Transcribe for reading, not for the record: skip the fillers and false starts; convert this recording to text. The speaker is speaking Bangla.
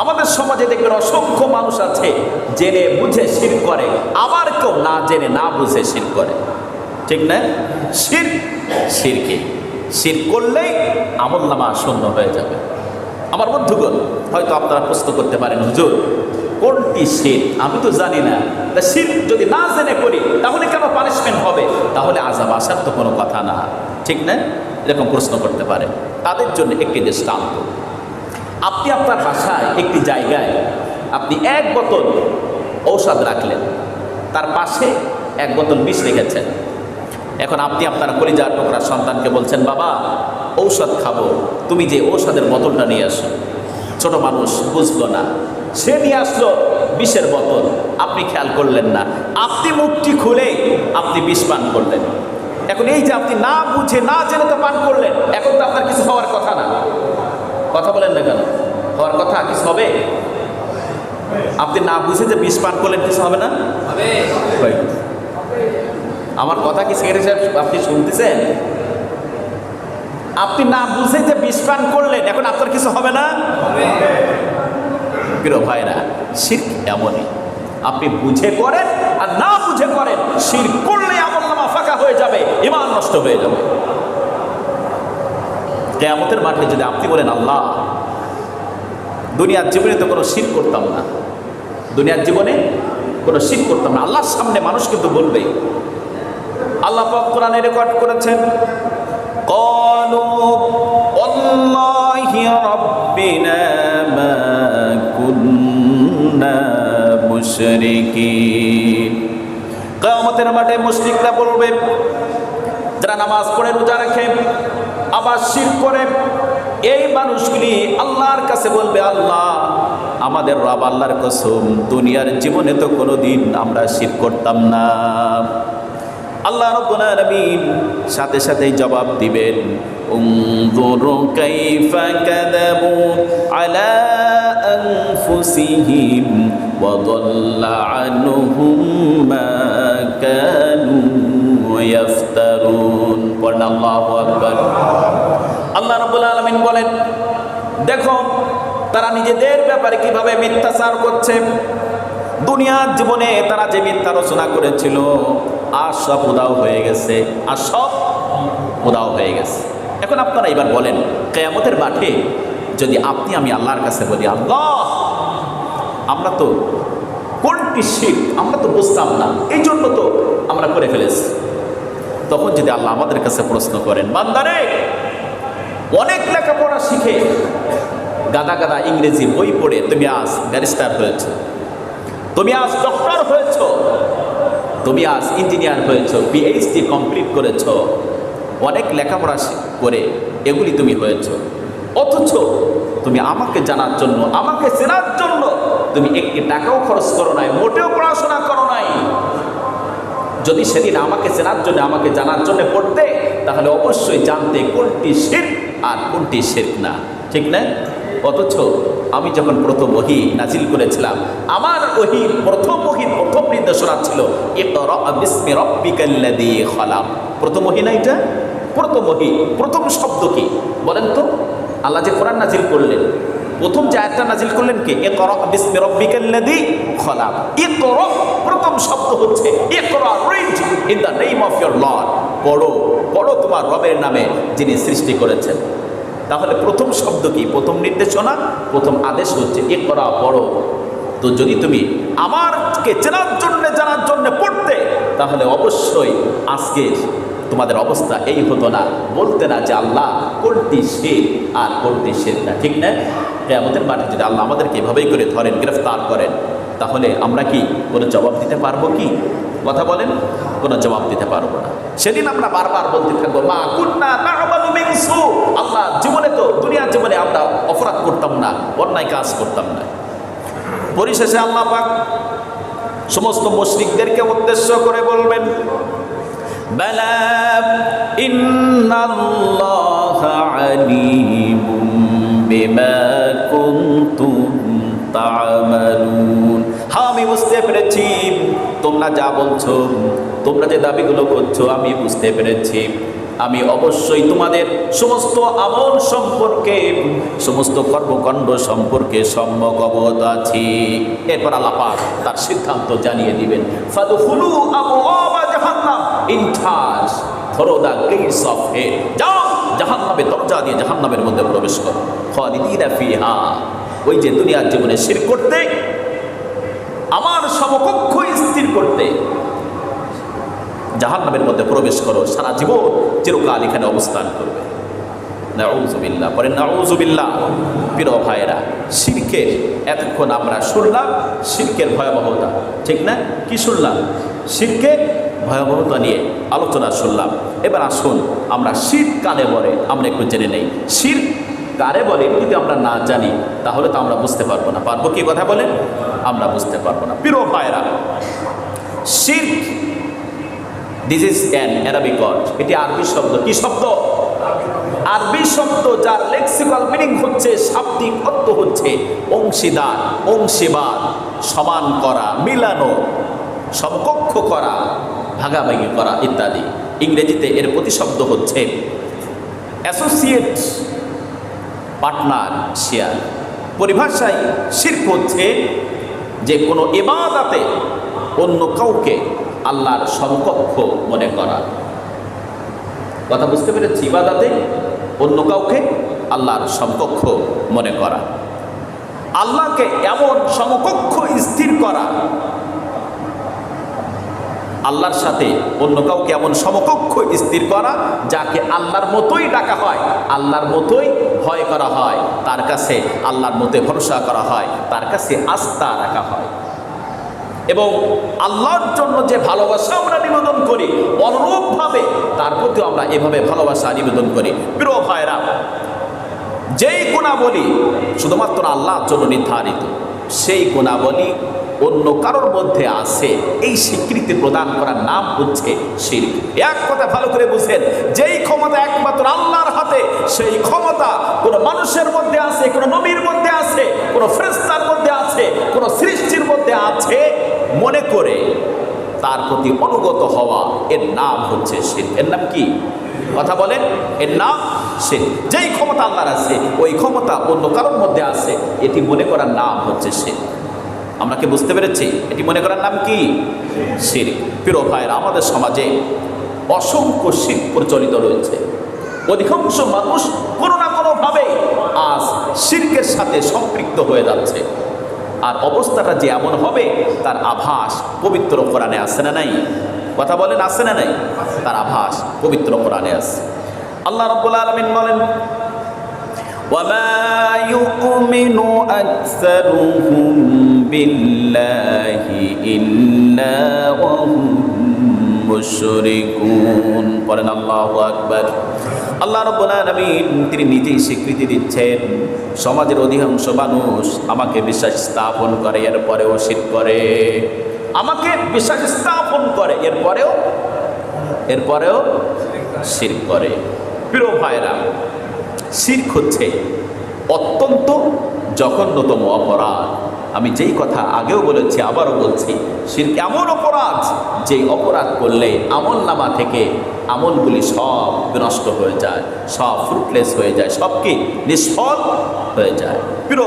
আমাদের সমাজে দেখবেন অসংখ্য মানুষ আছে জেনে বুঝে শিরক করে, আবার কেউ না জেনে না বুঝে শিরক করে, ঠিক না? শিরক করলেই আমলনামা শূন্য হয়ে যাবে। আমার বন্ধুগণ, হয়তো আপনারা প্রশ্ন করতে পারেন, হুজুর কোনটি শিরক? আমি তো জানি না। তা শিরক যদি না জেনে করি তাহলে কেন পানিশমেন্ট হবে? তাহলে আযাব আসার তো কোনো কথা না, ঠিক না? এরকম প্রশ্ন করতে পারে। তাদের জন্য একটি দৃষ্টান্ত। আপনি আপনার বাসায় একটি জায়গায় আপনি 1 বোতল ঔষধ রাখলেন, তার পাশে 1 বোতল বিষ রেখেছেন। এখন আপনি আপনার কলিজার টুকরা সন্তানকে বলছেন, বাবা ঔষধ খাবো, তুমি যে ঔষধের বোতলটা নিয়ে আসো। ছোট মানুষ বুঝলো না, সে নিয়ে আসলো বিষের বোতল, আপনি খেয়াল করলেন না, আপনি মুখটি খুলে আপনি বিষ পান করলেন। এখন এই যে আপনি না বুঝে না জেনে তো পান করলেন, এখন তো আপনার কিছু হওয়ার কথা না। কথা বলেন না কেন? হওয়ার কথা কিছু হবে? আপনি না বুঝে যে বিষ পান করলেন, কিছু হবে না? আমার কথা কি সেক্রেটারি সাহেব আপনি শুনতেছেন? আপনি না বুঝে যে বিষ পান করলেন, এখন আপনার কিছু হবে না? প্রিয় ভাইরা, শিরক এমনই, আপনি বুঝে করেন আর না বুঝে করেন, শিরক করলে আমলনামা ফাঁকা হয়ে যাবে, ঈমান নষ্ট হয়ে যাবে। কিয়ামতের মাঠে যদি আপনি বলেন, আল্লাহ দুনিয়ার জীবনে তো কোনো শিরক করতাম না, দুনিয়ার জীবনে কোনো শিরক করতাম না, আল্লাহর সামনে মানুষ কিন্তু বলবে। আল্লাহ পাক কোরআনে রেকর্ড করেছেন, ক্বালু ওয়াল্লাহি রাব্বিনা মা কুন্না মুশরিকিন। কিয়ামতের মাঠে মুশরিকরা বলবে, যারা নামাজ পড়ে রোজা রাখে আবার শিরক করে, এই মানুষগুলি আল্লাহর কাছে বলবে, আল্লাহ আমাদের রব আল্লাহর কসম, দুনিয়ার জীবনে তো কোনোদিন আমরা শিরক করতাম না। আল্লাহ রাব্বুল আলামিন সাথে সাথেই জবাব দিবেন, উনজুরু কাইফা কাযাবু আলা আনফুসিহিম ওয়া যাল্লা আনহুম মা কানু ইয়াফতারুন। পড়ুন আল্লাহু আকবার। আল্লাহ রাব্বুল আলামিন বলেন, দেখো তারা নিজেদের ব্যাপারে কিভাবে মিথ্যাচার করছে। দুনিয়ার জীবনে তারা যে মিথ্যা রচনা করেছিল, আর সব উধাও হয়ে গেছে, আর সব উধাও হয়ে গেছে। এখন আপনারা এবার বলেন, কিয়ামতের মাঠে যদি আপনি আমি আল্লাহর কাছে বলি, আল্লাহ আমরা তো কোনটি শিরক আমরা তো বুঝতাম না, এই জন্য তো আমরা করে ফেলেছি, তখন যদি আল্লাহ আমাদের কাছে প্রশ্ন করেন, বান্দারে অনেক লেখাপড়া শিখে গাদা গাদা ইংরেজি বই পড়ে তুমি আজ ব্যারিস্টার হয়েছ, তুমি আজ ডক্টর হয়েছ, তুমি আজ ইঞ্জিনিয়ার হয়েছ, পিএইচডি কমপ্লিট করেছ, অনেক লেখাপড়া করে এগুলি তুমি হয়েছ, অথচ তুমি আমাকে জানার জন্য, আমাকে চেনার জন্য তুমি একটি টাকাও খরচ করো নাই, মোটেও পড়াশোনা করো নাই। যদি সেদিন আমাকে চেনার জন্য, আমাকে জানার জন্য পড়তে, তাহলে অবশ্যই জানতে কোনটি শিরক আর কোনটি শিরক না, ঠিক না? অথচ আমি যখন প্রথম ওহী নাজিল করেছিলাম, আমার ওহীর প্রথম নির্দেশনা ছিল ইকরা বিসমি রাব্বিকাল্লাযী খালাক। প্রথম ওহী না এটা? প্রথম ওহী, প্রথম শব্দ কি বলেন তো? আল্লাহ যে কোরআন নাজিল করলেন, প্রথম যে আয়াতটা নাজিল করলেন কি? ইকরা বিসমি রাব্বিকাল্লাযী খালাক। ইকরা প্রথম শব্দ হচ্ছে ইকরা, read in the name of your lord. পড়ো, পড়ো তোমার রবের নামে যিনি সৃষ্টি করেছেন। তাহলে প্রথম শব্দ কি? প্রথম নির্দেশনা, প্রথম আদেশ হচ্ছে ইকরা, পড়ো। তো যদি তুমি আমারকে চেনার জন্য, জানার জন্য পড়তে, তাহলে অবশ্যই আজকে তোমাদের অবস্থা এই হতো না, বলতে না যে আল্লাহ কোনটি শিরক আর কোনটি শিরক না, ঠিক না? কিয়ামতের মাঠে যদি আল্লাহ আমাদেরকে এভাবেই করে ধরেন, গ্রেফতার করেন, তাহলে আমরা কি কোনো জবাব দিতে পারবো কি? কথা বলেন, কোনো জবাব দিতে পারবো না। সেদিন আমরা বারবার বলতে থাকবো, মা কুন্না না'মালু মিন সু। আল্লাহ জীবনে তো, দুনিয়ার জীবনে আমরা অপরাধ করতাম না, অন্যায় কাজ করতাম না। পরিশেষে আল্লাহ পাক সমস্ত মুশরিকদেরকে উদ্দেশ্য করে বলবেন, বালা ইন্নাল্লাহা আলিমুম বিমা কুনতুম তা'মালুন। হ্যাঁ, আমি বুঝতে পেরেছি তোমরা যা বলছো, তোমরা যে দাবিগুলো করছো, আমি বুঝতে পেরেছি। আমি অবশ্যই তোমাদের সমস্ত আমল সম্পর্কে, সমস্ত কর্মকাণ্ড সম্পর্কে সম্যক অবগত আছি। এরপর আল্লাহ পাক তার সিদ্ধান্ত জানিয়ে দিবেন, ফাদখুলু আবওয়াবা জাহান্নাম, enter through the gates of hell, যাও জাহান্নামের দরজা দিয়ে জাহান্নামের মধ্যে প্রবেশ করো, খালিদিনা ফিহা। ওই যে দুনিয়ার জীবনে শিরক করতে, আমার সমকক্ষ স্থির করতে জাহান্নামের মধ্যে প্রবেশ করো, সারা জীবন চিরকাল এখানে অবস্থান করবে। নাউযুবিল্লাহ, পরে নাউযুবিল্লাহ। প্রিয় ভাইয়েরা, শিরকের এতক্ষণ আমরা শুনলাম শিরকের ভয়াবহতা, ঠিক না? কি শুনলাম? শিরকের ভয়াবহতা নিয়ে আলোচনা শুনলাম। এবার আসুন আমরা শিরক কারে বলে আমরা একটু জেনে নেই। শিরক কারে বলে যদি আমরা না জানি তাহলে তো আমরা বুঝতে পারবো না। পারবো কি কথা বলেন? আমরা বুঝতে পারবো না। প্রিয় ভাইয়েরা, শিরক, this is an Arabic word, এটি আরবি শব্দ। কি শব্দ? আরবি শব্দ, যার লেক্সিক্যাল মিনিং হচ্ছে, শাব্দিক অর্থ হচ্ছে অংশীদার, অংশীবাদ, সমান করা, মিলানো, সমকক্ষ করা, ভাগাভাগি করা ইত্যাদি। ইংরেজিতে এর প্রতিশব্দ হচ্ছে অ্যাসোসিয়েট, পার্টনার, শেয়ার। পরিভাষায় শিরক হচ্ছে যে কোনো ইবাদতে অন্য কাউকে আল্লাহর সমকক্ষ মনে করা। কথা বুঝতে পেরেছি? ইবাদতে অন্য কাউকে আল্লাহর সমকক্ষ মনে করা, আল্লাহকে এমন সমকক্ষ স্থির করা, আল্লাহর সাথে অন্য কাউকে এমন সমকক্ষ স্থির করা যাকে আল্লাহর মতোই ডাকা হয়, আল্লাহর মতোই ভয় করা হয়, তার কাছে আল্লাহর মতোই ভরসা করা হয়, তার কাছে আস্থা রাখা হয়। এবং আল্লাহর জন্য যে ভালোবাসা আমরা নিবেদন করি, অনুরূপভাবে তার প্রতিও আমরা এভাবে ভালোবাসা নিবেদন করি। প্রিয় ভাইরা, যেই গুণাবলী শুধুমাত্র আল্লাহর জন্য নির্ধারিত, সেই গুণাবলী অন্য কারোর মধ্যে আছে, এই স্বীকৃতি প্রদান করার নাম হচ্ছে শিরক। এক কথা ভালো করে বুঝেন, যেই ক্ষমতা একমাত্র আল্লাহর হাতে, সেই ক্ষমতা কোনো মানুষের মধ্যে আছে, কোনো নবীর মধ্যে আছে, কোনো ফেরেশতার মধ্যে আছে, কোনো সৃষ্টির মধ্যে আছে মনে করে তার প্রতি অনুগত হওয়া, এর নাম হচ্ছে শিরক। এর নাম কি? কথা বলেন। এর নাম শিরক। যেই ক্ষমতা আল্লাহর আছে, ওই ক্ষমতা অন্য কারোর মধ্যে আছে, এটি মনে করার নাম হচ্ছে শিরক। আমরা কি বুঝতে পেরেছি? এটি মনে করার নাম কি? শিরক। প্রিয় ভাইয়েরা, আমাদের সমাজে অসংখ্য শিরক প্রচলিত রয়েছে। অধিকাংশ মানুষ কোনো না কোনোভাবে আজ শিরকের সাথে সম্পৃক্ত হয়ে যাচ্ছে। আর অবস্থাটা যে এমন হবে তার আভাস পবিত্র কোরআনে আছে না নাই? কথা বলেন, আছে না নাই? তার আভাস পবিত্র কোরআনে আছে। আল্লাহ রাব্বুল আলামিন বলেন, وَمَا يُؤْمِنُ أَكْثَرُهُم بِاللَّهِ إِلَّا وَهُم মুশরিকুন। বলেন আল্লাহু আকবার। আল্লাহ রাব্বুল আলামিন তিনি নিজেই স্বীকৃতি দিচ্ছেন, সমাজের অধিকাংশ মানুষ আমাকে বিশ্বাস স্থাপন করে, এরপরেও শিরক করে। আমাকে বিশ্বাস স্থাপন করে, এরপরেও শিরক করে। প্রিয় ভাইরা, শিরক হচ্ছে অত্যন্ত জঘন্যতম অপরাধ। আমি যেই কথা আগেও বলেছি, আবারও বলছি, শিরক এমন অপরাধ যেই অপরাধ করলে আমলনামা থেকে আমলগুলি সব বিনষ্ট হয়ে যায়, সব ফ্রুটলেস হয়ে যায়, সব কি নিষ্ফল হয়ে যায়। প্রিয়